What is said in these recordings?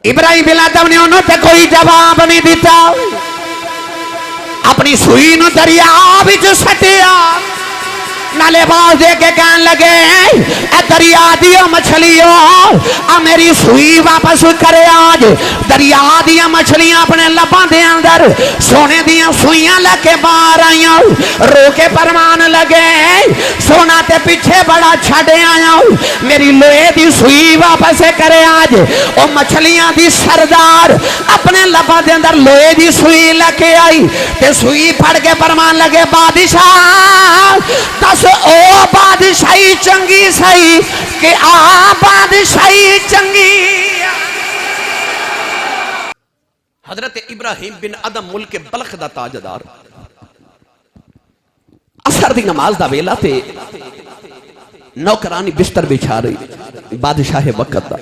इब्राहिम बिन अदम ने उन्होंने कोई जवाब नहीं दिता। अपनी सुई नूं दरिया विच सटिया, नाले बाज दे के कहन लगे ए दरिया दियो मछलियों आ मेरी सुई वापस करे। आज दरिया दिया मछलियां अपने लबां दे अंदर सोने दियां सुइयां लेके बाहर आईयां, रो के फरमान लगे सोना ते पीछे बड़ा छड़ आया, मेरी लोहे दी सुई वापस करे। आज ओ मछलियां दी सरदार अपने लबां दे अंदर लोहे दी सुई लेके आई ते सुई फड़ के फरमान लगे बादशाह दस ओ बादशाही चंगी सही कि आ बादशाही चंगी। हजरत इब्राहिम बिन अदम मुल्क बल्ख दा ताजदार, असर दी नमाज दा वेला ते नौकरानी बिस्तर बिछा रही बादशाह वक्त दा।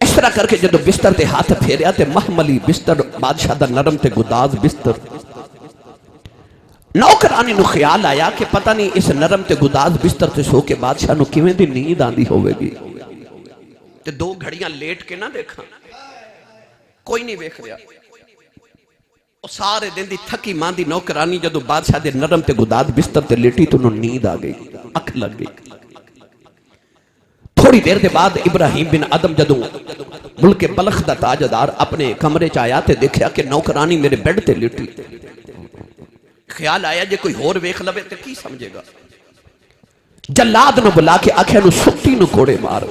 इस तरह करके जदों बिस्तर ते हाथ फेरिया ते महमली बिस्तर बादशाह दा नरम ते गुदाज बिस्तर। नौकरानी नूं ख्याल आया कि पता नहीं इस नरम ते गुदाज बिस्तर ते सो के बादशाह नूं किवें दी नींद आंदी होवेगी। ते दो घड़ियां लेट के ना देखा, कोई नहीं वेख रहा। और सारे दिन दी थकी मांदी नौकरानी जदों बादशाह दे नरम ते गुदाज बिस्तर ते लेटी तो उन्होंने नींद आ गई, अख लग गई। थोड़ी देर के बाद इब्राहिम बिन अदम जदों मुल्क बल्ख दा ताजदार अपने कमरे च आया ते देखा कि नौकरानी मेरे बेड ते लेटी। ख्याल आया जे कोई होर वेख लवे तो की समझेगा। जल्लाद ने बुला के आख्या नूं सुत्ती नूं कोड़े मार।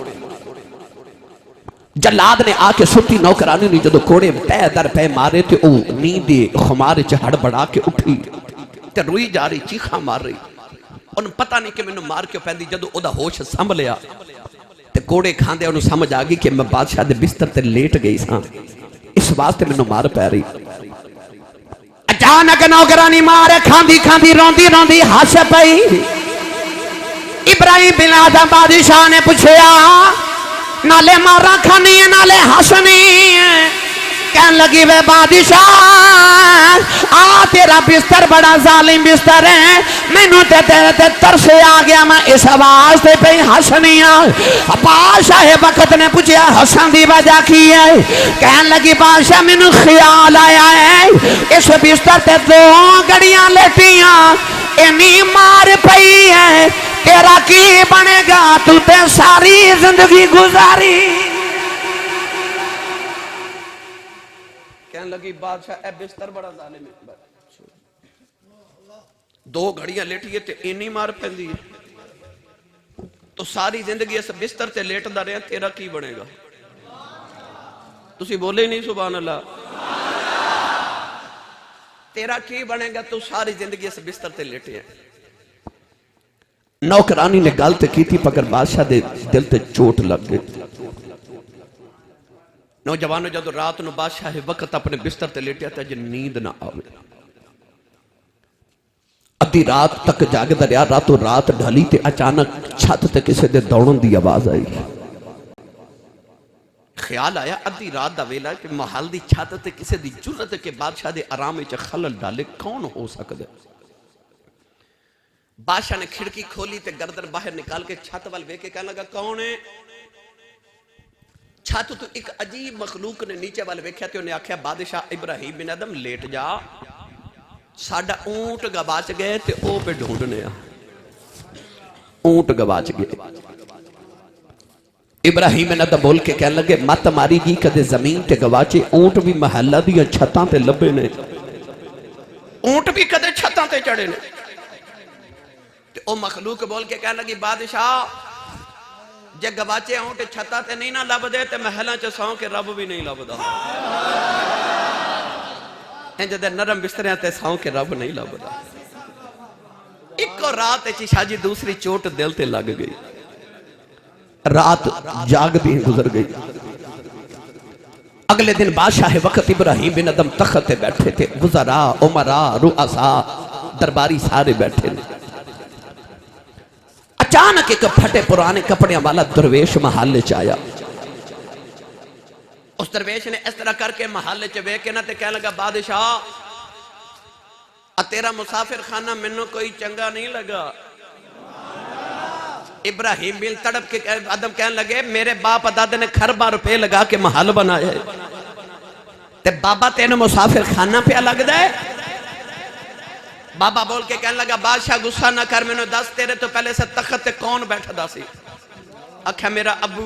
जल्लाद ने आके सुत्ती नौकरानी ने जदों कोड़े पै दर पै मारे तो वह नींद दे खुमार च हड़बड़ा के उठी ते रोई जा रही, चीखा मार रही। उन्हें पता नहीं कि मैनू मार क्यों पैंदी। जदों ओदा होश संभलिया ते कोड़े खांदे उन्हें समझ आ गई कि मैं बादशाह दे बिस्तर ते लेट गई सां, इस वास्ते मैनू मार पै रही। अचानक नौकरानी मारे खांदी खांदी रोंदी रोंदी हस पई। इब्राहिम बिन अदम बादशाह ने पूछया नाले मारा खानी है नाले हसनी है। कहन लगी वे बादशाह आ तेरा बिस्तर बड़ा जालिम बिस्तर है, मैनू ते तेरे ते तरस आ गया, मैं इस वास्ते पे हसनी हां। बादशाह वक्त ने पूछा हसन दी वजह की है। कहन लगी बादशाह मैनू ख्याल आया है इस बिस्तर ते दो घड़ियां लेटियां इन्नी मार पई है, तेरा की बनेगा, तू ते सारी जिंदगी गुजारी। कहने लगी बादशाह ए बिस्तर बड़ा जालिम है, दो घड़ियां लेटिए ते इन्नी मार पैंदी है, तो सारी जिंदगी इस बिस्तर ते लेटदा रहा, तेरा की बनेगा। तुसी बोले नहीं सुभान अल्लाह। तेरा की बनेगा, तू सारी जिंदगी इस बिस्तर ते लेटे है। नौकरानी ने गल ते की थी मगर बादशाह दे दिल ते चोट लग गई। नौजवानों जदों रात नूं बादशाह वक्त अपने बिस्तर ते लेटिया तो अज नींद ना आवे, अद्धी रात तक जागदा रहा। रातों रात ढली ते अचानक छत ते किसी दे दौड़न की आवाज आई। ख्याल आया अद्धी रात का वेला कि महल की छत ते किसी की जुरत के बादशाह के आराम विच खलल डाले कौन हो सकता। बादशाह ने खिड़की खोली ते गर्दन बाहर निकाल के छत वाल वेख के कहने लगा कौन है। छत तो एक अजीब मखलूक ने नीचे वाल वेख्या ते उन्हें आख्या बादशाह इब्राहिम बिन अदम लेट जा, साडा ऊंट गवाच गए ते ओ पे ढूंढने आ। ऊंट गवाच गए। इब्राहिम बिन अदम बोल के कहने लगे मत मारी जी, कदे जमीन ते गवाचे ऊंट भी महल्ला दी छतां ते लभे ने, ऊंट भी कदे छतां ते चढ़े ने। ते ओ मखलूक बोल के कहने लगी बादशाह जे गवाचे ऊंट छतां ते नहीं ना लभदे ते महलां च सौ के रब भी नहीं लभदा। इंज दे नरम बिस्तरियां ते सौ के रब नहीं लभदा। इको रात शाह जी दूसरी चोट दिल ते लग गई। रात जागदी गुजर गई। अगले दिन बादशाह वक्त इब्राहिम बिन अदम तख्त पे बैठे थे। वज़रा उमरा रुअसा दरबारी सारे बैठे ने। अचानक एक फटे पुराने कपड़े वाला दरवेश महल च आया। उस दरवेश ने इस तरह करके महल च वेख के ना ते कहने लगा बादशाह तेरा मुसाफिर खाना मैनू कोई चंगा नहीं लगा। इब्राहिम बिन तड़प के आदम कहने लगे मेरे बाप दादे ने खरबा रुपए लगा के महल बनाया ते बाबा तेन मुसाफिर खाना पे लगता है। बाबा बोल के कहने लगा बादशाह गुस्सा ना कर, मैंने दस तेरे तो पहले से तख्त ते कौन बैठा सी? आख्या मेरा अबू,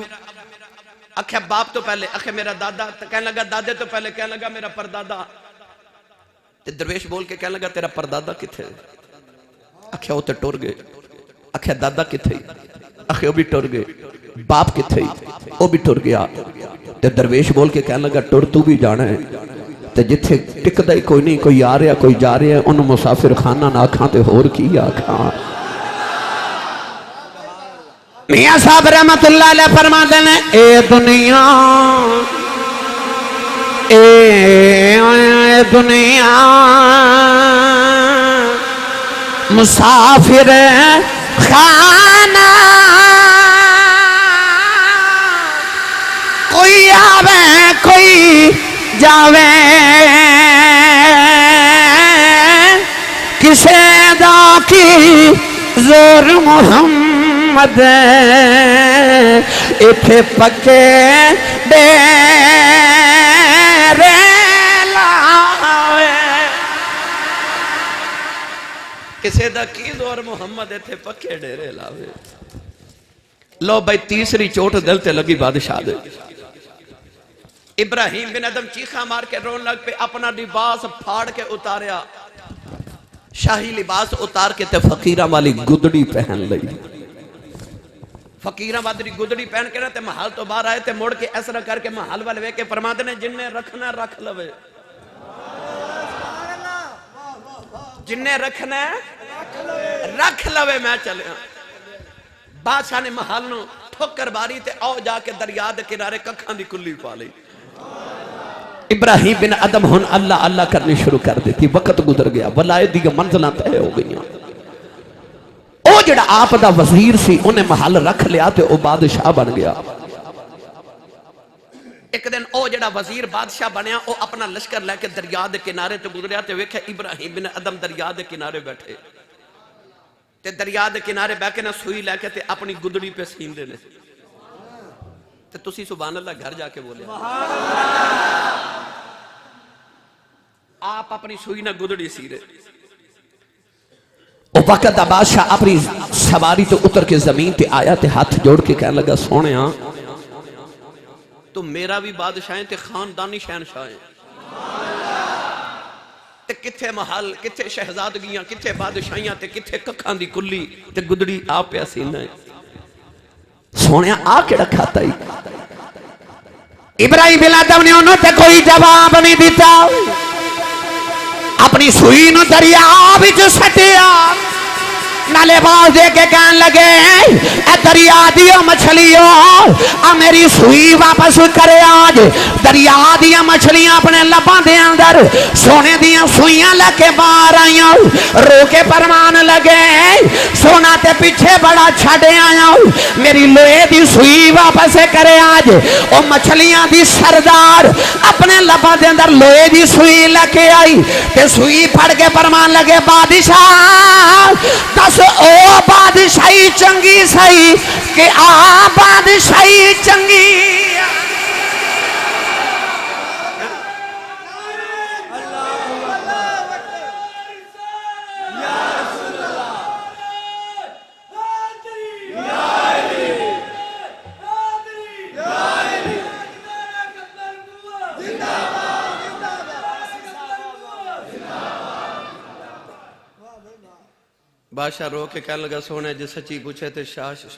आख्या बाप तो पहले, आख्या मेरा दादा, तो कहने लगा दादे तो पहले, कहने लगा मेरा परदादा। ते दरवेश बोल के कहने लगा तेरा परदादा किथे? आख्या वो तो टुर गए। आख्या दादा किथे? आख्या वो भी टुर गए। बाप किथे? वो भी टुर गया। ते दरवेश बोल के कहने लगा टुर तू भी जाना है, ते जिथे टिकदा ही कोई नहीं, कोई आ रहा कोई जा रहा, उन्होंने मुसाफिर खाना ना आखा ते होर की आखा। मियां साहब रहमतुल्लाह अलैह फरमाते ने ए दुनिया मुसाफिर खाना, कोई आवे कोई जावे, किसे दा की जोर मुहम्मद इथे पक्के डेरे लावे, किसे दा की जोर मुहम्मद इथे पक्के डेरे लावे। लो भाई तीसरी चोट दिल ते लगी बादशाह दे। इब्राहिम बिन अदम चीखा मार के रोन लग पे, अपना लिबास फाड़ के उतारिया, शाही लिबास उतार के ते फकीरा वाली गुदड़ी पहन ली। फकीरा वाली गुदड़ी पहन के ना ते महल तो बाहर आए, ते मुड़ के इस तरह करके महल वाले वे के फरमाते ने जिन्ने रखना रख लवे, जिन्ने रखना रख लवे, मैं चलिया। बादशाह ने महल नूं ठोकर बारी ते आओ जाके दरिया दे किनारे कखां दी कुल्ली पा ली। इब्राहिम बिन अदम हुन अल्लाह अल्लाह करनी शुरू कर दी। वक्त गुजर गया, वलायत दी मंजिलां तय हो गई। ओ जिहड़ा आप दा वजीर सी उन्हें महल रख लिया ते ओ बादशाह बन गया। एक दिन ओ जिहड़ा वजीर बादशाह बनया, ओ अपना लश्कर लेके दरिया दे किनारे ते गुजरिया ते वेख्या इब्राहिम बिन अदम दरिया दे किनारे बैठे, ते दरिया दे किनारे बैठ के ना सुई लेके ते अपनी गुदड़ी पे सींदे ने। ते तुसी सुभान अल्लाह घर जाके बोले आप अपनी सुई ना गुदड़ी सी रहे। ओ वक्त दा बादशाह अपनी सवारी तो उतर के जमीन पे आया ते हाथ जोड़ के कहने लगा सोने तो मेरा भी बादशाह ते खानदानी शहनशाह है, ते किथे महल, किथे शहजादगियां, किथे बादशाहियां, ते किथे कखां दी कुल्ली ते गुदड़ी आप पे सीना है। सोने आ केड़ा खाता ही? इब्राहिम बिन अदम ने उन्होंने ते कोई जवाब नहीं दिता। अपनी सुई नूं दरिया विच सटिया, नाले बाज दे के कहन लगे ए दरिया दिया मछलियों आ मेरी सुई वापस करे आज। दरिया दिया मछलियां अपने लबां दे अंदर सोने दियां सुइयां लेके बाहर आईयां, रो के फरमान लगे सोना ते पीछे बड़ा छड़ आया, मेरी लोहे दी सुई वापस करे आज। ओ मछलियां दी सरदार अपने लबां दे अंदर लोहे दी सुई लेके आई ते सुई फड़ के फरमान लगे बादशाह दस ओ बादशाही चंगी सही कि आ बादशाही चंगी। बादशाह रो के कहने लगा सोने जे सच्ची पूछे तो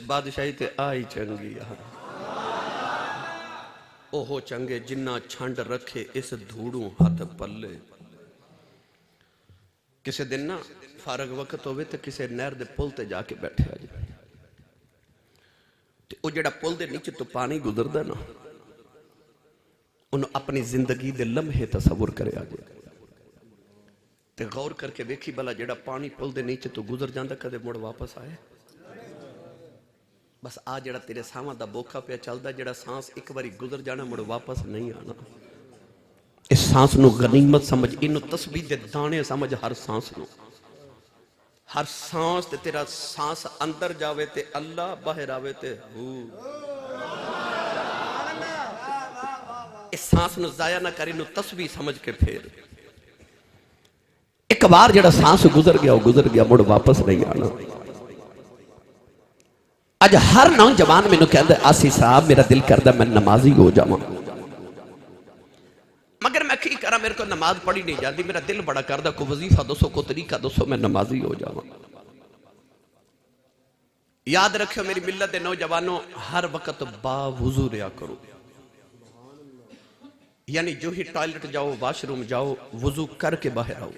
बादशाही ते आई चंगी ओहो चंगे जिन्ना छंड रखे इस धूड़ू हाथ पल्ले। किसी दिन ना फारग वक्त होवे ते किसी नहर दे पुल ते जाके बैठे आ जाए, ते ओ जेड़ा पुल दे नीचे तो पानी गुजरदा ना उन्होंने अपनी जिंदगी दे लम्हे तसव्वुर करे आ जाए ते गौर करके वेखी भला जेड़ा पानी पुल दे नीचे तो गुजर जाता कदे मुड़ वापस आए? बस आ जेड़ा तेरे सावां दा बोखा पे चलदा, जेड़ा सांस एक बारी गुजर जाना मुड़ वापस नहीं आना। इस सांस नू गनीमत समझ, इनू तस्बीह दे दाने समझ हर सांस नू। हर सांस ते तेरा सांस अंदर जावे ते अल्लाह, बाहर आवे ते हू। इस सांस नूं जाया ना करी, नूं तस्बीह समझ के फेर। एक बार जेड़ा सांस गुजर गया वो गुजर गया, मुड़ वापस नहीं आना। अज हर नौजवान मैनू कहता आसी साहब मेरा दिल करता मैं नमाजी हो जावां, मगर मैं की करा, मेरे को नमाज पढ़ी नहीं जाती, मेरा दिल बड़ा करता, कोई वजीफा दसो, कोई तरीका दसो, मैं नमाजी हो जावां। याद रखियो मेरी मिल्लत दे नौजवानों, हर वक्त बावुजू रहा करो। यानी जो ही टॉयलेट जाओ, वाशरूम जाओ, वजू करके बाहर आओ।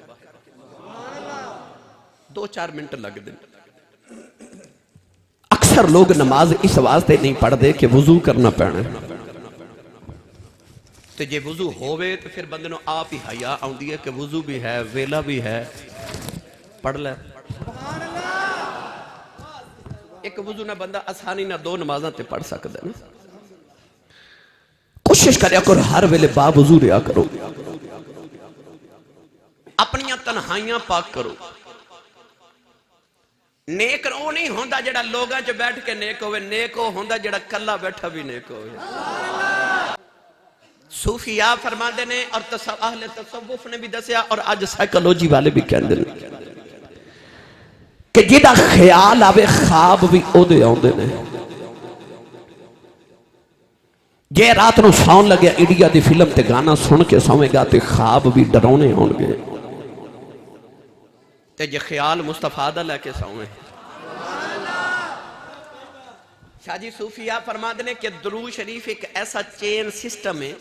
2-4 मिनट लगते। अक्सर लोग नमाज इस वास्ते नहीं पढ़ते कि वजू करना पैना। तो जे वजू होवे तो फिर बंदे नूं आप ही हया आउंदी है कि वजू भी है, वेला भी है, पढ़ ले। एक वजू ना बंदा आसानी ना 2 नमाज़ां ते पढ़ सकदा है। कोशिश करया करो हर वेले बावजू रहा करो, अपनियां तन्हाइयां पाक करो। नेक वो नहीं होंदा जेड़ा लोगां च बैठ के नेक होवे, नेक वो होंदा जेड़ा कल्ला बैठा भी नेक होवे। सूफिया फरमाते ने और अहले तसव्वुफ ने भी दसिया और आज साइकोलॉजी वाले भी कहते हैं कि जिहदा ख्याल आवे ख्वाब भी ओदे आउंदे ने। जे रात नूं सौन लगे इंडिया दी फिल्म ते गाना सुन के सोवेगा तो ख्वाब भी डरावने होणगे। ते जे ख्याल मुस्तफा दा लेके सोवे। शाजी सूफिया फरमाते ने कि दुरूद शरीफ एक ऐसा चेन सिस्टम है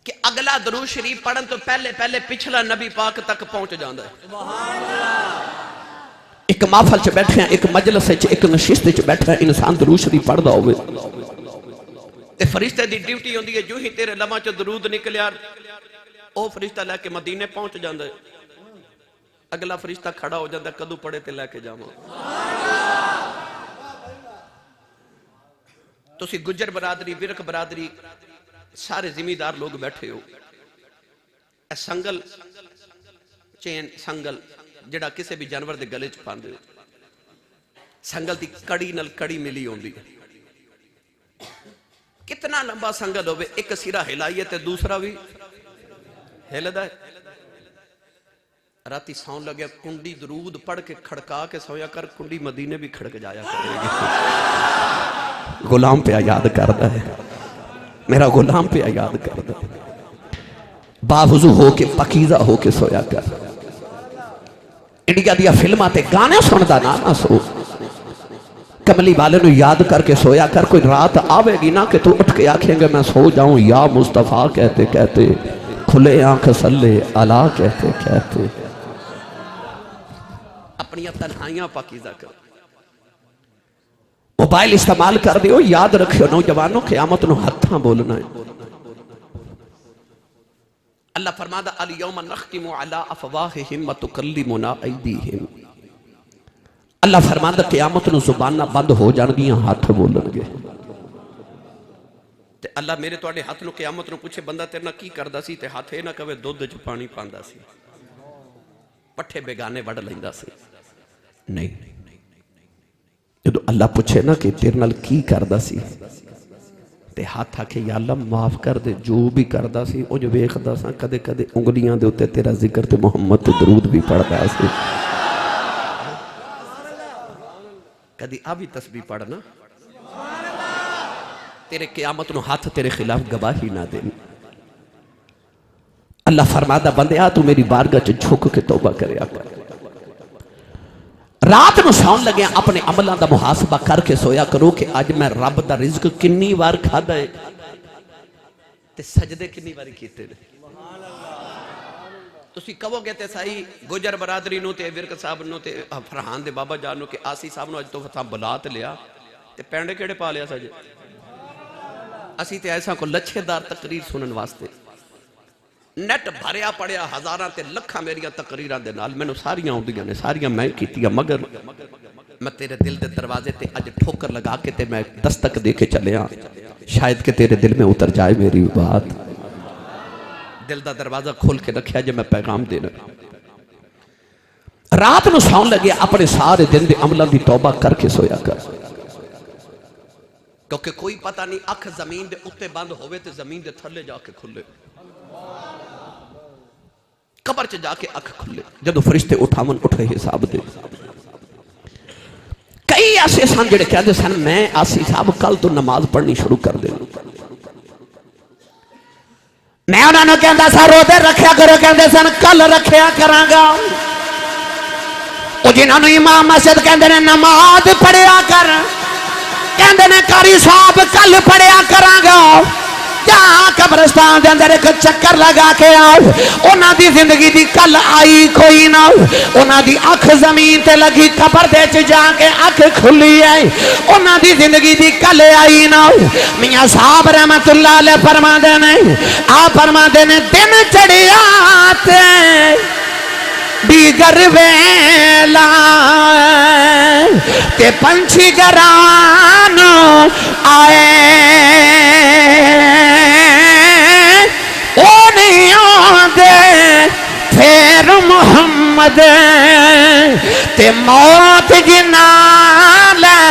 कि अगला दुरूद शरीफ पढ़न तो पहले पहले पिछला नबी पाक तक पहुंच जाता है। एक महफल च बैठे, एक मजलिस च, एक नशिस्त च बैठा इंसान दुरूद शरीफ पढ़दा होवे ते फरिश्ते दी ड्यूटी होंदी है, जो ही तेरे लमां च दुरूद निकलिया ओ फरिश्ता लेके मदीने पहुंच जाता है। अगला फरिश्ता खड़ा हो जाता, कदू पढ़े ते लेके जावां। तुसी गुजर बरादरी, विरक बरादरी, सारे जिमीदार लोग बैठे हो। संगल चेन, संगल जिहड़ा किसी भी जानवर के गले च पांदे हो, संगल की कड़ी नाल कड़ी मिली होंदी है। कितना लंबा संगल होवे, एक सिरा हिलाइए तो दूसरा भी हिलदा है। राती सौन लगे कुंडी दरूद पढ़ के खड़का के सोया कर, कुंडी मदीने भी खड़क जाया करेगी। गुलाम पे याद करता है, मेरा गुलाम पे याद करता है। बावजू हो के पकीजा हो के सोया कर। इंडिया दिया फिल्मां ते गाने सुनदा ना सो। कमली वाले नू याद करके सोया कर। कोई रात आवेगी ना कि तू उठ के आखेंगे मैं सो जाऊं, या मुस्तफा कहते कहते, खुले आंख सल्ले अला कहते कहते। अपनी तन्हाइयां पाकीज़ा कर। मोबाइल इस्तेमाल कर दियो, याद रखियो नौजवानों क़यामत नू हत्थां बोलना है। अल्लाह फरमादा अल यौम नख्तिमु अला अफ़वाहिहिम व तुकल्लिमुना ऐदीहिम। अल्लाह फरमादा क़यामत नू ज़ुबानां बंद हो जाणगियां, हाथ बोलणगे। ते अल्लाह मेरे तुहाडे हाथ नू क़यामत नू पूछे बंदा तेरे नाल की करदा सी, ते हाथ ये ना कहे दुध च पानी पांदा सी, पट्ठे बेगाने वड़ लैंदा सी। नहीं, जो अल्लाह पूछे ना कि तेरे नाल की करदा सी ते हाथ आखे या अल्लाह माफ कर दे, जो भी करदा सी उंज वेखदा सा, कदे कदे उंगलियां दे उत्ते तेरा जिक्र ते मुहम्मद ते दरूद भी पढ़दा सी। कदी आ भी तस्बीह पढ़ना, तेरे क़यामत नू हाथ तेरे खिलाफ गवाही ना दे। अल्लाह फरमादा बंदिया तू मेरी बारगाह च झुक के तौबा करया कर। रात नूं सौन लगे अपने अमलों का मुहासबा करके सोया करो कि अज मैं रब का रिज़्क कितनी बार खादा है ते सजदे कितनी बारी कीते ने। तुसी कहोगे ते सही गुजर बरादरी नूं ते विरक साहब नूं ते फरहान दे बाबा जान नूं कि आसी साहब नूं अज तो फता बुला ते लिया ते पैंडे केड़े पा लिया सज। असी ते ऐसा को लच्छेदार तकरीर सुनन वास्ते नेट भरिया पड़िया, हजारां ते लखां मेरिया तकरीरां दे नाल मैनूं सारियां आउंदियां ने, सारियां मैं कीतियां, मगर मैं तेरे दिल दे दरवाजे ते अज ठोकर लगा के ते मैं दस्तक दे के चलिया, शायद कि तेरे दिल में उतर जाए मेरी बात। दिल दा दरवाजा खोल के रखिया जे मैं पैगाम देना। रात ਨੂੰ ਸੌਣ लगे अपने सारे दिन के अमलों की तौबा करके सोया कर, क्योंकि कोई पता नहीं अख जमीन के उत्ते बंद होवे ते जमीन के थले जाके खुले, कबर च जाके अख खुले जदों फरिश्ते उठावन उठे हिसाब दे। कई ऐसे सन जिहड़े कहते सन मैं आसी साहब कल तो नमाज पढ़नी शुरू कर देनी। मैं उन्होंने कहता सा रोजे रखा करो, कहते सन कल रखा करांगा। जिन्होंने इमाम मस्जिद कहते ने नमाज पढ़िया कर, कहते ने कारी साहब कल पढ़िया करांगा। जहाँ कब्रिस्तान के अंदर एक चक्कर लगा के आओ, उन्हों की जिंदगी की कल आई कोई ना, उन्हों की अख जमीन ते लगी, कबर दे जाके अख खुली है, उन्हों की जिंदगी की कल आई ना। मियां साहब रहमतुल्लाह अलैह फरमाते ने, आप फरमाते ने दिन चढ़िया बीगर वेला ते पंछी गरान आए, ओ नहीं आंदे फिर मुहम्मद ते मौत जिना ले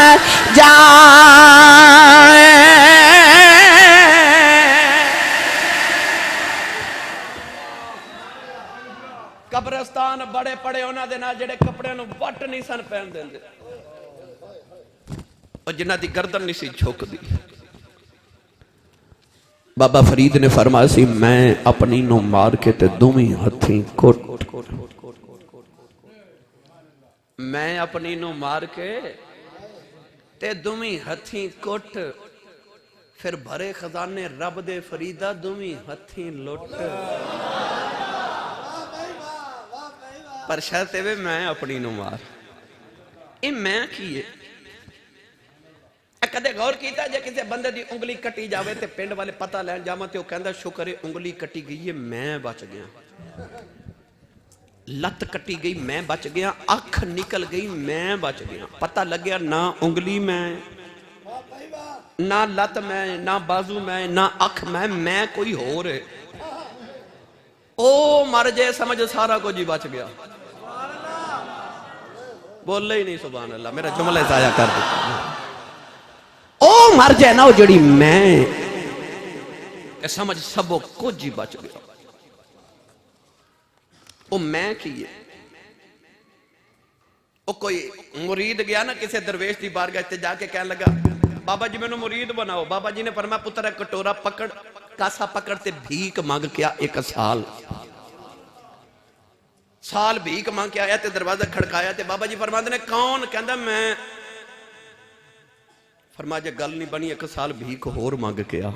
जाए। कब्रिस्तान बड़े पड़े उन्होंने नाल जेड़े कपड़े वट नहीं सन पहन देंदे, और जिन्हां दी गर्दन नहीं सी झुकदी। बाबा फरीद ने फरमाया सी मैं अपनी नो मार के ते दोवें हथी कोट, मैं अपनी नो मार के ते दोवें हथी कुट, फिर भरे खजाने रब दे फरीदा दोवें हथी लुट। पर शर्त है मैं अपनी नो मार। ये मैं की है? कदे गौर किया जे किसी बंदे की उंगली कटी जाए तो पिंड वाले पता लैन जावा तो कहता शुक्र है उंगली कटी गई है मैं बच गया, लत कटी गई मैं बच गया, अख निकल गई मैं बच गया। पता लग्या ना उंगली मैं, ना लत मैं, ना बाजू मैं, ना अख मैं कोई होर है। ओ मर जाए समझ सारा कुछ ही बच गया। बोले ही नहीं सुभान अल्लाह, मेरा जुमला जाया कर दिया। ओ मर जाए ना, जड़ी मैं समझ सबो कुछ ही बच गया। ओ मैं की है? ओ कोई मुरीद गया ना किसी दरवेश की बारगाह जाके कह लगा बाबा जी मैनू मुरीद बनाओ। बाबा जी ने फरमाया पुत्र कटोरा पकड़, कासा पकड़ ते भीख मंग के आ। एक साल भीख मंग के आया ते दरवाजा खड़काया ते बाबा जी फरमाते ने कौन? कहंदा मैं। फरमाया जे गल नहीं बनी एक साल भीख होर मंग के आ।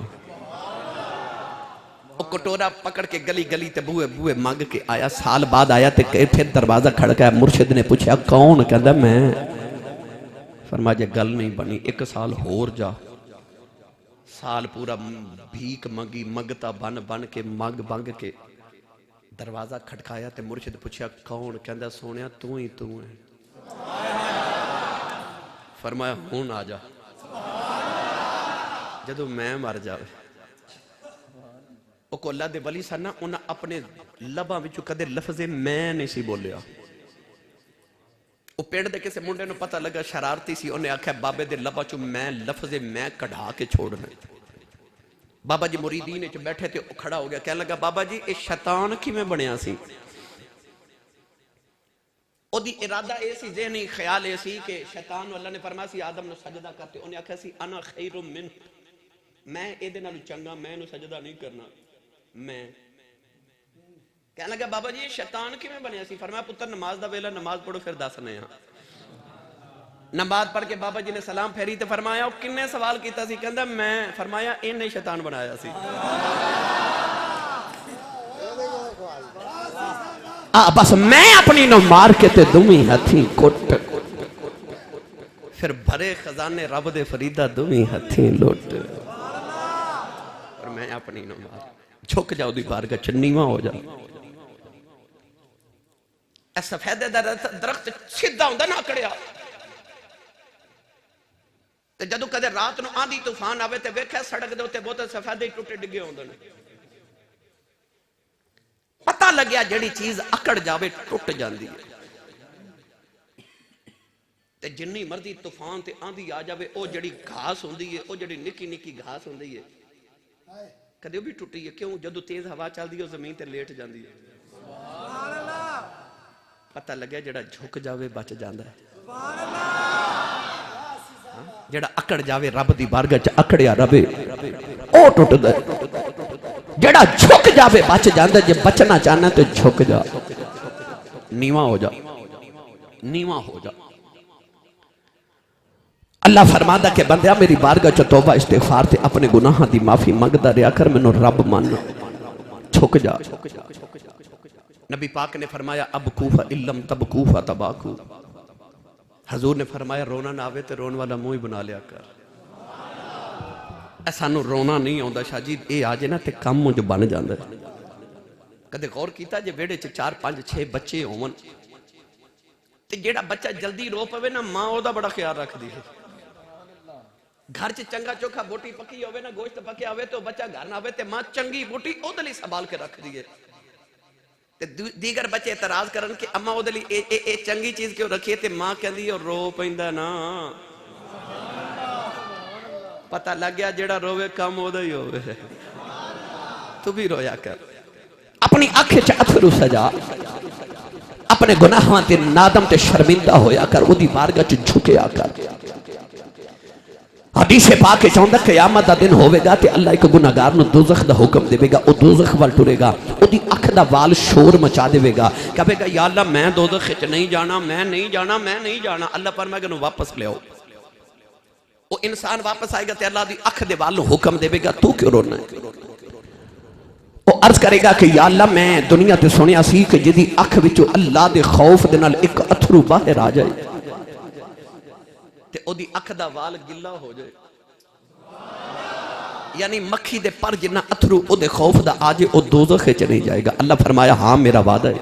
वो कटोरा पकड़ के गली गली ते बूहे बूहे मंग के आया। साल बाद आया ते फिर दरवाजा खड़काया। मुर्शिद ने पूछा कौन? कहंदा मैं। फरमाया जे गल नहीं बनी एक साल होर जा। साल पूरा भीख मंगी, मंगता बन बन के मंग मंग के दरवाजा खटकाया ते मुर्शिद पूछा कौन? कहंदा सोनिया तू ही तू है। फरमाया हुण आ जा। जदों मैं मर जावे वो कोला दे वली सन ना, उन्हें अपने लबां विचों कदे लफ्ज़े मैं नहीं सी बोलिया। वो पिंड दे किसी मुंडे नूं पता लगा शरारती सी, उन्हें आख्या बाबे दे लबां चों मैं लफ्ज़े मैं कढ़ा के छोड़ना। बाबा जी मुरीदीन च बैठे थे, खड़ा हो गया कह लगा बाबा जी ये शैतान किवें बनिया सी? ओदी इरादा ये सी, ज़हनी ख्याल ये सी कि शैतान अल्लाह ने फरमाया सी आदम ने सजदा करते, उन्हें आख्या सी अना खैरुम मिन, मैं इहदे नालों चंगा, मैं इहनूं सजदा नहीं करना। मैं कह लगा बाबा जी ये शैतान किवें बनिया सी? फरमाया पुत्र नमाज दा वेला, नमाज पढ़ो फिर दसने आ। नमाज पढ़ के बाबा जी ने सलाम फेरी तो फरमाया किन्ने सवाल किया सी? कहंदा मैं। फरमाया इन्हें शैतान बनाया सी। बस मैं अपनी नो मार के ते दोवें हथी कुट, फिर भरे खजाने रब दे फरीदा दोवें हथी लुट। और मैं अपनी नो मार झुक जाओ दी बारगाह च नीवा हो जा। सफेदे दा दरख्त सीधा हुंदा ना अकड़िया, जदों कदे रात नूं आंधी तूफान आवे ते वेख्या सड़क दे उत्ते बहुत सफेदे टुटे डिगे होंदे ने। पता लग्या जिहड़ी चीज अकड़ जावे टुट जांदी है। ते जिन्नी मर्जी तूफान ते आंधी आ जाए वो जड़ी घास होंदी है, वो जड़ी निक्की निक्की घास होंदी है, कदे भी टुटी है। क्यों? जदों तेज हवा चलती है जमीन ते लेट जाती है। पता लगे जड़ा झुक जावे बच जाता है, जड़ा अकड़ जावे रब दी बारगाह च अकड़िया रवे ओ टुटदा है। जड़ा झुक जावे बच जाता। जे बचना चाहना तो झुक जा, नीवा हो जा, नीवा हो जा। अल्लाह फरमादा के बंदिया मेरी बारगाह च तौबा इस्तिगफार ते अपने गुनाहां दी माफी मंगदा रहा कर, मैनू रब मान, झुक जा। नबी पाक ने फरमाया अब कूफा इल्लम तब कूफा तबाकू। हजूर ने फरमाया रोना ना आवे तो रोन वाला मुंह ही बना लिया कर। सानू रोना नहीं आता शाह जी, ये आ जाए ना तो काम जो बन जाता है। कदे गौर किया जे वेड़े च 4 5 6 बच्चे होवन ते जेड़ा बच्चा जल्दी रो पवे ना मां ओदा बड़ा ख्याल रखदी है। घर च चंगा चोखा बोटी पकी होवे ना, गोश्त पके आवे तो बच्चा घर ना आवे ते मां चंगी बोटी ओदे लई संभाल के रखदी है। ते दीगर बच्चे एतराज करन कि अम्मा ओदे लई ए चंगी चीज क्यों रखी है, ते मां कहंदी है रो पैंदा ना। पता लग गया जेड़ा रोवे काम ओदा ही होवे। तू भी रोया कर, अपनी अख च अथरू सजा, अपने गुनाहां ते नादम ते शर्मिंदा होया कर, ओदी बारगाह च झुकिया कर। हदीस पाक चाहता क़यामत दा दिन होवेगा ते अल्लाह एक गुनाहगार नूं दोज़ख दा हुक्म देवेगा, ओ दोज़ख वाल टुरेगा, ओदी अख दा वाल शोर मचा देवेगा, कहेगा या अल्लाह मैं दोज़ख विच नहीं जाना, मैं नहीं जाना, मैं नहीं जाना। अल्लाह फरमाएगा नूं वापस ले आओ। वो इंसान वापस आएगा ते अल्लाह दी अख दे वाल हुक्म देवेगा तू क्यों रोना है। वो अर्ज करेगा कि या अल्लाह मैं दुनिया ते सुनिया सी कि जिहदी अख विचों अल्लाह दे खौफ दे नाल एक अथरू बाहर आ जाए ते ओदी अख दा वाल गिला हो जाए, यानी मक्खी दे पर जिन्ना अथरू ओदे खौफ दा आ जाए, ओ दोज़ख विच नहीं जाएगा। अल्लाह फरमाया हां मेरा वादा है।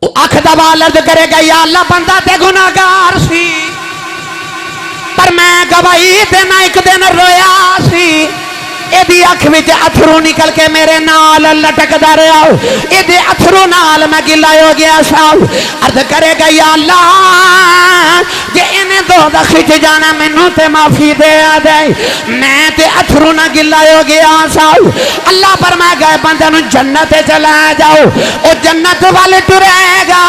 ओ अख दा वाल अर्ज करेगा या अल्लाह बंदा ते गुनाहगार सी, पर मैं गवाही देना एक दिन रोया सी, एदी अख विच अथरू निकल के मेरे नाल लटकदा रहा, एदे अथरू नाल मैं गिला हो गया सा। अर्ज करेगा या अल्लाह जे इन्हें दोज़ख विच जाना मैनू ते माफी दे दे, मैं ते अथरू ना गिला हो गया सा। अल्लाह फरमाएगा बंदे नूं जन्नत चला जाओ, ओ जन्नत वाले टुरेगा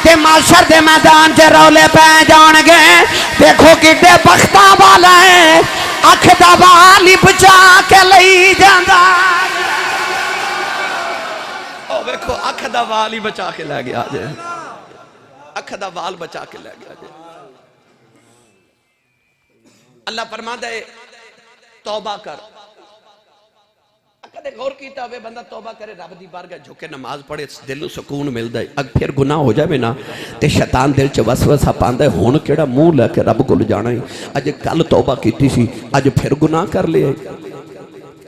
ते माशर दे मैदान च रौले पै जाणगे। देखो किड्डे बख्ता वाला है, अख दा वाल ही बचा के लई जांदा। ओ देखो अख दा वाल ही बचा के ले गया जे, अख दा वाल बचा के ले गया जे। अल्लाह फरमांदा है तौबा कर। कदे गौर कीता होवे बंदा तौबा करे, रब दी बारगाह झुके नमाज पढ़े, दिल नूं सुकून मिलदा है। अग फिर गुनाह हो जावे ना ते शैतान दिल च वसवसा पांदा है, हुण केड़ा मुंह लैके रब कोल जाना है। अज कल तौबा कीती सी, अज फिर गुनाह कर लिया।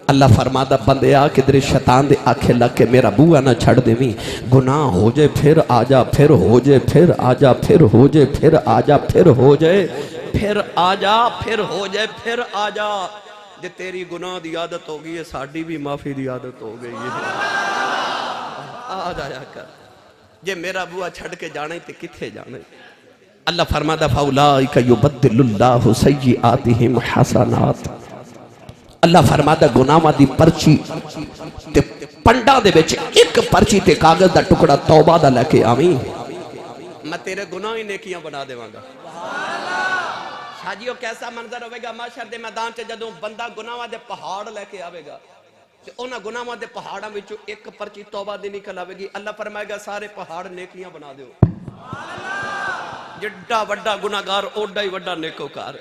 अल्लाह फरमादा बंदिया किधरे शैतान दे आखे लग के मेरा बूआ ना छड़ देवी, गुनाह हो जाए फिर आ जा, फिर हो जाए फिर आ जा, फिर हो जाए फिर आ जा, फिर हो जाए फिर आ जा, फिर हो जाए फिर आ जा। जे तेरी गुनाह दी आदत हो गई है, साड़ी भी माफी दी आदत हो गई है। आ जाया कर, जे मेरा बुआ छड़ के जाने ते किथे जाने। अल्लाह फरमादा फौलाइका युबद्दिलुल्लाहु सय्यिआतिहिम हसनात। अल्लाह फरमादा गुनाहां दी पर्ची ते पंडा दे विच एक पर्ची ते कागज दा टुकड़ा तौबा दा लेके आवी, मैं तेरे गुनाह ही नेकियां बना देवांगा। शाजियो कैसा मंजर होगा माशर दे मैदान च जदों बंदा गुनाहां दे पहाड़ लेके आवेगा ते उन्हां गुनाहां दे पहाड़ां विचों एक पर्ची तौबा दी निकल आवेगी। अल्लाह फरमाएगा सारे पहाड़ नेकियां बना दियो। जिड्डा वड्डा गुनाहगार ओडा ही वड्डा नेकोकार।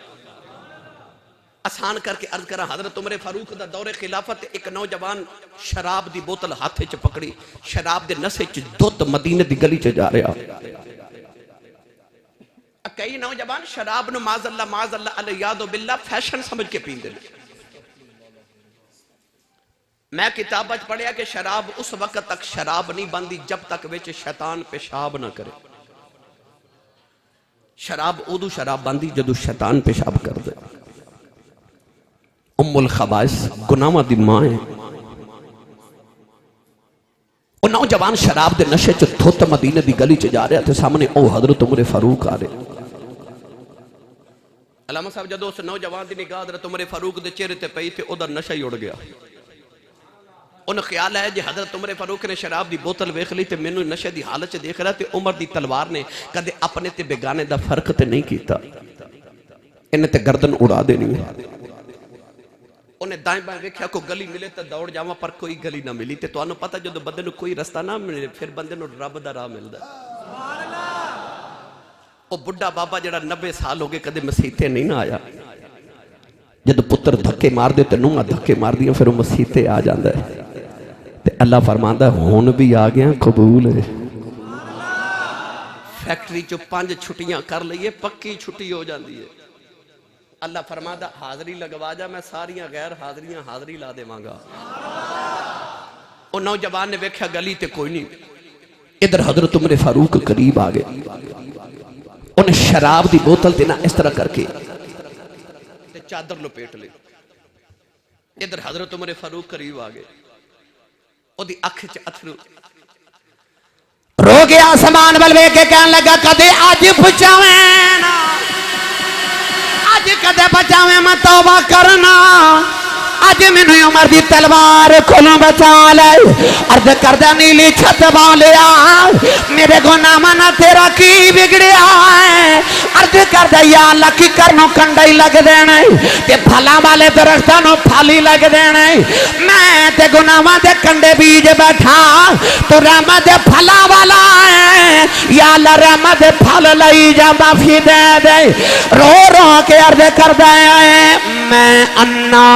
आसान करके अर्ज करा, हजरत उमर फारूक दा दौरे खिलाफत एक नौजवान शराब दी बोतल हाथ च पकड़ी, शराब दे नशे च दुत मदीने दी गली च जा रहा। कई नौजवान शराब नूं माज़अल्लाह अलयादु बिल्लाह फैशन समझ के पींदे। मैं किताब पढ़िया कि शराब उस वक्त तक शराब नहीं बनती जब तक विच शैतान पेशाब ना करे। शराब उदू शराब बनती जदों शैतान पेशाब कर दे। उम्मुल खबाइस गुनाहां दी मां है। वो नौजवान शराब के नशे च धुत मदीने की गली च जा रहा थे, सामने ओ हजरत उमर फारूक आ रहे। अलामा साहब जदों उस नौजवान की निगाह हज़रत उमर फारूक के चेहरे ते पई ते उहदा नशा ही उड़ गया। उन्हें ख्याल है जे हज़रत उमर फारूक ने शराब की बोतल वेख ली तो मैनू नशे की हालत च देख रहा तो उमर की तलवार ने कदे अपने ते बेगाने का फर्क तो नहीं किया, इन्हें तो गर्दन उड़ा देनी है। उन्हें दाएं बाएं वेख्या कोई गली मिले तो दौड़ जावा पर कोई गली ना मिली। तो तुहानू पता जो बंदे नू कोई रास्ता ना मिले फिर बंदे नू रब दा राह मिलदा। वो बुढ़ा बाबा जड़ा 90 साल हो गए कदे मसीते नहीं ना आया। जब पुत्र धक्के मार दे तो नूंहां धक्के मार दियां फिर वो मसीते आ जाता है। ते अल्लाह फरमांदा हुण भी आ गया कबूल है। फैक्ट्री चो 5 छुट्टियां कर लईए पक्की छुट्टी हो जाती है। अल्लाह फरमांदा हाजरी लगवा जा मैं सारियां गैर हाजरियां हाजरी ला देवांगा। वो नौजवान ने वेख्या गली ते कोई नहीं, इधर हजरत उमर फारूक करीब आ गए। उन्हें शराब की बोतल ते ना इस तरह करके ते चादर लपेट ली। इधर हजरत उमर फारूक करीब आ गए। ओदी अख च अथरू रो गया। आसमान वल वेख के कहने लगा कदे अज बचावे ना, अज कदे बचावे मैं तौबा करना। अज मैनू उमर की तलवार कोलों बचा ले। अर्ज करदा नीली छत वालिया मेरे गुनाहां ना तेरा की बिगड़िया है। अर्ज करदा या अल्लाह की करनों कंडा ही लग देना ते फलां वाले दरख्तां नूं फल ही लग देना। मैं ते गुनाहां दे कंडे बीज बैठा तू रहमत दे फलां वाला है। या अल्लाह रहमत दे फल लई जा माफी दे दे। रो रो के अर्ज करदा है मैं अन्ना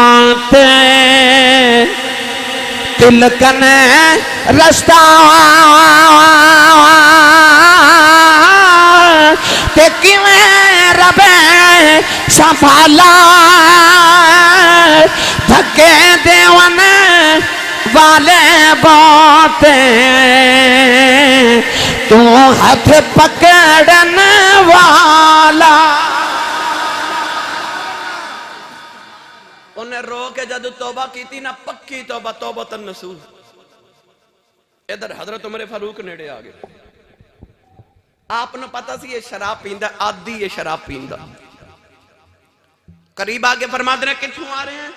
तिलकन रस्ता ते किवें रबे संभाला। धक्के देवन वाले बाते तू हाथ पकड़न वाला। उन्हें रो के जब तौबा की ना पक्की तौबा तौबतन नसूह। इधर हजरत उमर फारूक नेड़े आ गए। आपने पता सी ये शराब पींदा आदि ये शराब पींदा। करीब आके फरमाते ने कित्थों आ रहे हैं।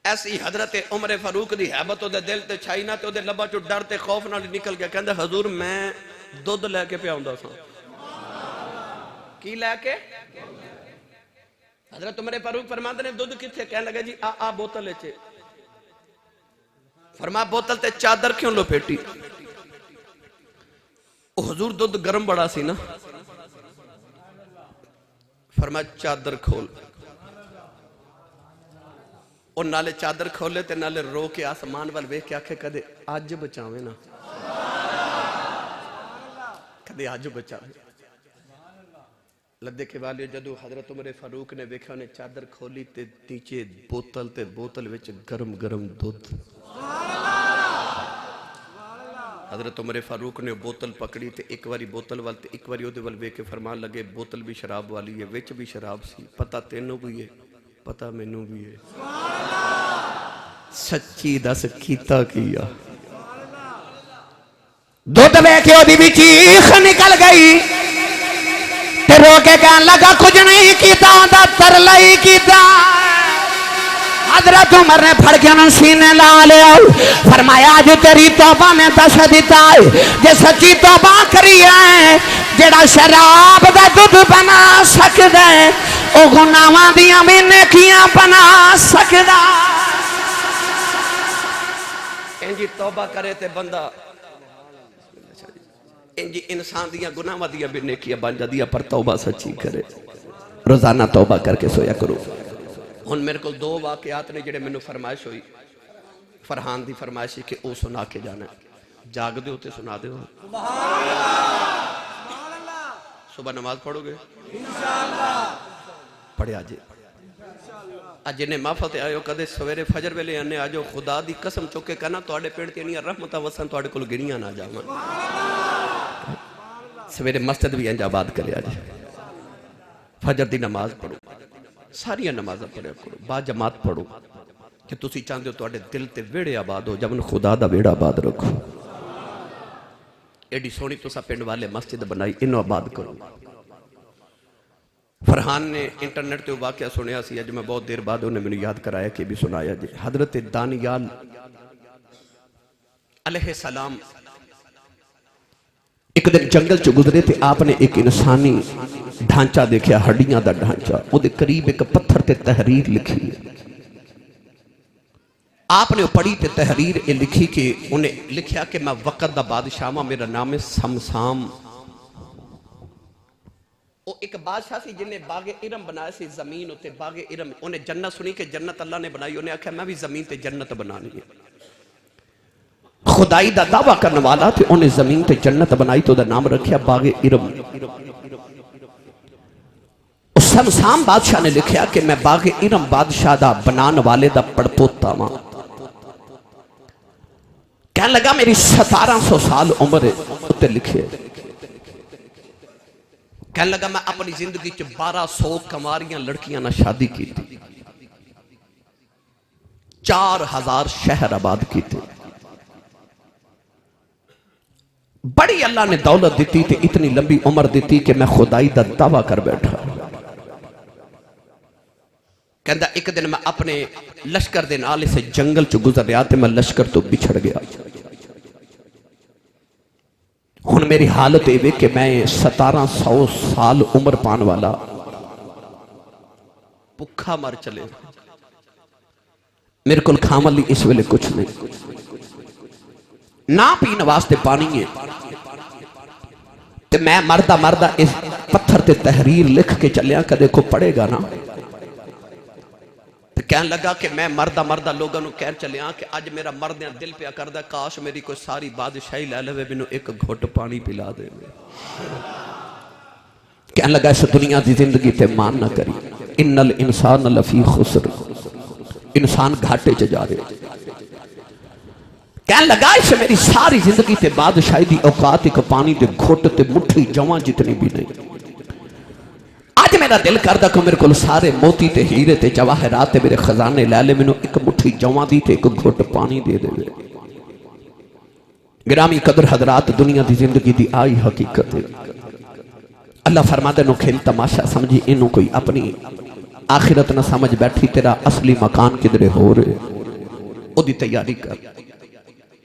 ऐसी हजरत उमर फारूक की हैबत ओदे दिल ते छाई ना ते ओदे लब्बां चों डर ते खौफ नाल निकल गया। कहंदा हजूर मैं दुध लैके पियाउंदा सा। की लैके? हजरत उमर फारूक फरमाते ने दुध किथे? कहने लगे जी आ बोतल च। फरमा बोतल ते चादर क्यों लपेटी? हुजूर दुध गर्म बड़ा सी ना। फरमा चादर खोल। और नाले चादर खोले ते नाले रो के आसमान वाल वेख के आखे कदे अज बचावे ना, कदे अज बचावे। लद्दे के वाले जदों हजरत उमर फारूक ने वेख्या उन्हें चादर खोली ते नीचे बोतल ते बोतल विच गरम गरम दुध। हजरत उमर फारूक ने बोतल पकड़ी ते एक बारी बोतल वाल ते एक बारी ओदे वाल वेख के फरमान लगे बोतल भी शराब वाली है, विच भी शराब सी। पता तेनों भी है पता मैनू भी है। सच्ची दस कीता किया। दुध वेखे ओदी भी चीख निकल गई ते रो के कहने लगा कुछ नहीं कीता तरला ही कीता। हजरत उमर ने फड़ के उन्हें सीने ला लिया। फरमाया आज तेरी तौबा ने दस दिता है जे सच्ची तौबा करी है जेड़ा शराब दा दुध बना सकदा है ओ गुनाहां दियां भी नेकियां बना सकदा। इंजी तौबा करे ते बंदा इंजी इंसान दियां गुनाहां दियां भी नेकियां बन जाती है। पर तौबा सच्ची करे। रोजाना तौबा करके सोया करो। हुण मेरे को 2 वाकयात ने जिहड़े मैनू फरमाइश हुई। फरहान की फरमाइश कि वो सुना के जाना। जाग दो तो सुना दो। सुबह नमाज पढ़ोगे पढ़िया जी। अज जिन्हें महफल ते आयो कदे सवेरे फजर वेले आने आ जाओ। खुदा की कसम चुक के कहना तुहाडे पिंड ते इन्नियां रहमतां वसन तुहाडे कोल गिणियां ना जावन। सवेरे मस्जिद भी इंज आबाद करिया जी। फजर की नमाज पढ़ो, सारिया नमाज़ां पढ़िया करो, बा जमात पढ़ो कि तुसी चाहते हो तुहाडे दिल ते वेड़े आबाद हो जावन। खुदा दा वेड़ा आबाद रखो। एडी सोहनी तुसा पिंड वाले मस्जिद बनाई, इन्हों आबाद करो। फरहान ने इंटरनेट ते वाक़या सुनिया सी, अज मैं बहुत देर बाद उन्हें मैंने याद कराया कि भी सुनाया जी। हजरत दानियाल अलैहिस्सलाम एक दिन जंगल च गुजरे थे, आपने एक इंसानी ढांचा देखा, हड्डियां का ढांचा, उहदे करीब एक पत्थर ते तहरीर लिखी है। आपने पढ़ी ते तहरीर ये लिखी कि उन्हें लिखा कि मैं वक़्त दा बादशाह हाँ, मेरा नाम है समसाम। वो एक बादशाह सी जिन्हें बागे इरम बनाया सी, जमीन उत्ते बागे इरम। उन्हें जन्नत सुनी कि जन्नत अल्लाह ने बनाई, उन्हें आख्या मैं भी जमीन ते जन्नत बनानी है। खुदाई दा दावा करने वाला थे, उन्हें जमीन ते जन्नत बनाई तो नाम रखा बागे इरम। समसाम बादशाह ने लिखा कि मैं बागे इरम बादशाह दा बनाने वाले दा पड़पोता वा। कहने लगा मेरी 1700 साल उम्र है, उत्ते लिखे। कहने लगा मैं अपनी जिंदगी च 1200 कमारियां लड़कियां ना शादी की, 4000 शहर आबाद किए, बड़ी अल्लाह ने दौलत दी थी, इतनी लंबी उम्र दी कि मैं खुदाई दा दावा कर बैठा। कहता एक दिन मैं अपने लश्कर दे नाल इस जंगल च गुजर रहा तो मैं लश्कर तो बिछड़ गया। हुण मेरी हालत ये कि मैं 1700 साल उम्र पाने वाला भुखा मर चले, मेरे को खावन लई इस वेले कुछ नहीं, ना पीने वास्ते पानी है। ते मैं मरदा मरदा इस पत्थर ते तहरीर लिख के चलिया, कदे को पढ़ेगा ना। कहने लगा कि मैं मरदा मरदा लोगों को कह चलिया कि अज मेरा मरद दिल पिया करदा, काश मेरी कोई सारी बादशाही लै लवे, मैनू एक घुट पानी पिला दे। कहने लगा इस दुनिया की जिंदगी ते मान ना करी, इन्नल इंसान लफी खुसर, इंसान घाटे च जा रहे। कहने लगा इस मेरी सारी जिंदगी ते बादशाही की औकात एक पानी के घुट ते मुट्ठी जवां जितनी भी नहीं। आज मेरा दिल करदा कि मेरे को सारे मोती ते हीरे ते जवाहरात ते मेरे खजाने लै ले, मैनू एक मुट्ठी जवां दी ते एक घुट पानी दे दे। गिरामी कदर हजरात, दुनिया की जिंदगी की आई हकीकत है। अल्लाह फरमाते नो खेल तमाशा समझी, इनू कोई अपनी आखिरत न समझ बैठी, तेरा असली मकान किधरे हो रहे, ओदी तैयारी कर।